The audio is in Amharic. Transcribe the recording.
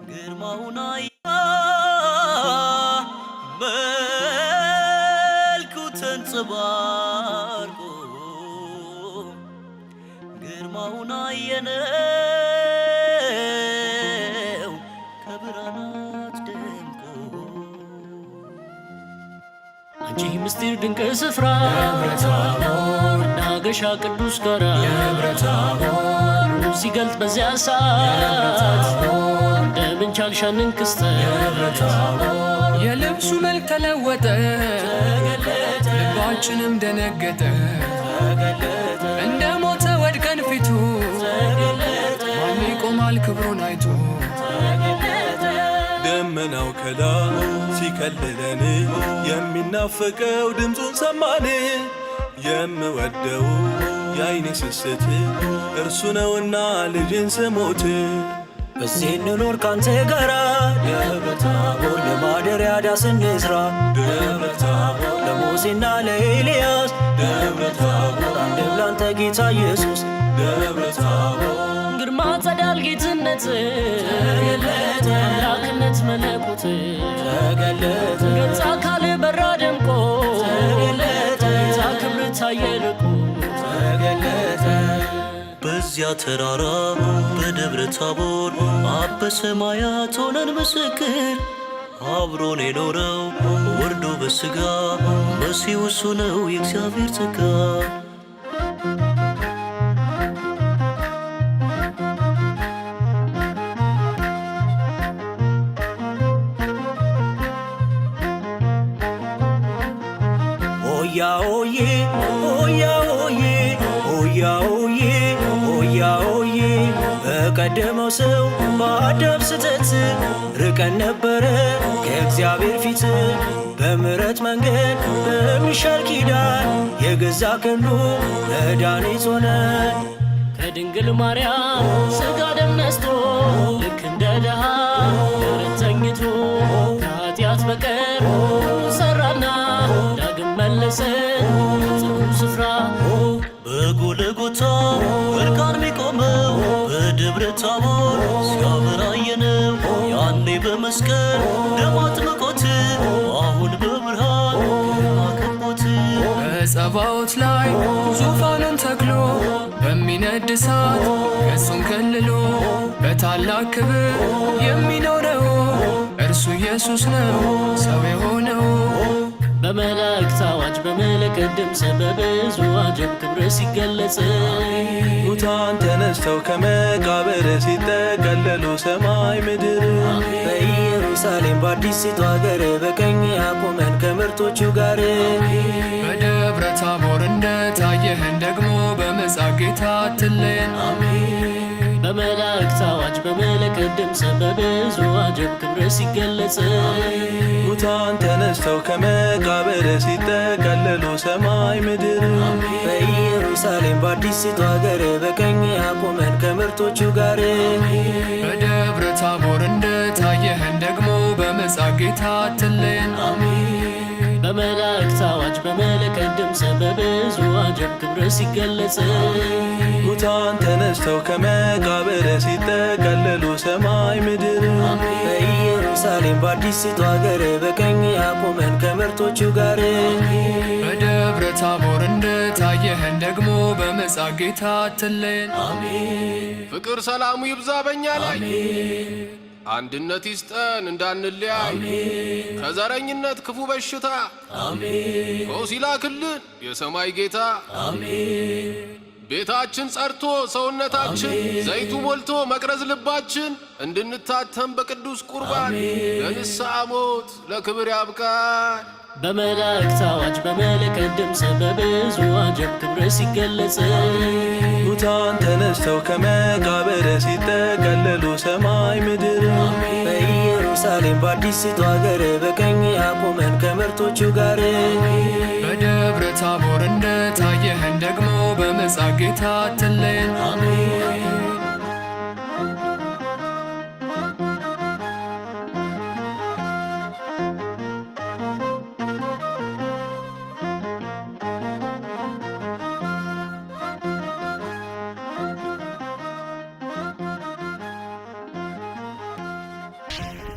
ግርማውን አያ መልኩ ተንጸባርቆ ግርማውን አየነው ከብርሃናት ደምቆ አንቺ ምስጢር ድንቅ ስፍራ መናገሻ ቅዱስ ጋራ ሲገልጥ በዚያ ሰዓት እንደምን ቻልሻንን ክስተት የልብሱ መልክ ተለወጠ ልባችንም ደነገጠ እንደ ሞተ ወድቀን ፊቱ ማን ይቆማል ክብሩን አይቶ ደመናው ከላይ ሲከልለን የሚናፈቀው ድምፁን ሰማን የምወደው የአይኔ ስስት እርሱ ነውና ልጅን ስሞት በዚህ እንኖር ካንተ ጋራ ደብረ ታቦር ለማደሪያ ዳስ እንስራ ደብረ ታቦር ለሙሴና ለኤልያስ ደብረ ታቦር አንድ ላንተ ጌታ ኢየሱስ ደብረ ታቦር ግርማ ጸዳል ጌትነት ተገለጠ አምላክነት መለኮት ተገለጠ ገጽ አካል በራ ደምቆ ተገለጠ ጌታ ክብር ታየ ልቆ ተገለጠ በዚያ ተራራ በደብረ ታቦር አብ በሰማያት ሆነን ምስክር አብሮን የኖረው ወርዶ በሥጋ መሲሁ እሱ ነው የእግዚአብሔር ጸጋ ኦያ ኦዬ ኦያ ኦዬ ኦያ ኦዬ ኦያ ኦዬ በቀደመው ሰው በአዳም ስህተት ርቀን ነበረ ከእግዚአብሔር ፊት በምሕረት መንገድ በሚሻል ኪዳን የገዛ ክንዱ መድኃኒት ሆነን ከድንግል ማርያም ሥጋ ደም ነስቶ ልክ እንደ ድሃ ደረት ተኝቶ ከኃጢአት በቀር ሠራና ዳግም መለሰን ጽኑ ስፍራ በጎልጎታ እርቃን ሚቆመው በደብረ ታቦር ሲያበራ አየነው ያኔ በመስቀል ደም አጥምቆት አሁን በብርሃን አከቦት በጸባዖት ላይ ዙፋኑን ተክሎ በሚነድ እሳት ገጹን ከልሎ በታላቅ ክብር የሚኖረው እርሱ ኢየሱስ ነው ሰው የሆነው በመላእክት አዋጅ በመለከት ድምፅ በብዙ አጀብ ክብር ሲገለጽ ሙታን ተነስተው ከመቃብር ሲጠቀለሉ ሰማይ ምድር በኢየሩሳሌም በአዲሲቱ አገር በቀኝ አቁመን ከምርጦቹ ጋር በደብረ ታቦር እንደታየህን ደግሞ በምጽአት ጌታ አትለየን በመላእክት አዋጅ በመለከት ድምፅ በብዙ አጀብ ክብር ሲገለጽ ሙታን ተነስተው ከመቃብር ሲጠቀለሉ ሰማይ ምድር በኢየሩሳሌም በአዲሲቱ አገር በቀኝ አቁመን ከምርጦቹ ጋር በደብረ ታቦር እንደታየህን ደግሞ በምጽአት ጌታ አትለየን በመላእክት አዋጅ በመለከት ድምፅ በብዙ አጀብ ክብር ሲገለጽ ሙታን ተነስተው ከመቃብር ሲጠቀለሉ ሰማይ ምድር በኢየሩሳሌም በአዲሲቱ አገር በቀኝ አቁመን ከምርጦቹ ጋር በደብረ ታቦር እንደታየህን ደግሞ በምጽአት ጌታ አትለየን ፍቅር ሰላሙ ይብዛ በእኛ ላይ አንድነት ይስጠን እንዳንለያይ ከዘረኝነት ክፉ በሽታ ፈውስ ይላክልን የሰማይ ጌታ ቤታችን ጸርቶ ሰውነታችን ዘይቱ ሞልቶ መቅረዝ ልባችን እንድንታተም በቅዱስ ቁርባን ለንስሐ ሞት ለክብር ያብቃን በመላእክት አዋጅ በመለከት ድምፅ በብዙ አጀብ ክብር ሲገለጽ ሙታን ተነስተው ከመቃብር ሲጠቀለሉ ሰማይ ምድር በኢየሩሳሌም በአዲሲቱ አገር በቀኝ አቁመን ከምርጦቹ ጋር በደብረ ታቦር እንደታየህን ደግሞ በምጽአት ጌታ አትለየን አሜን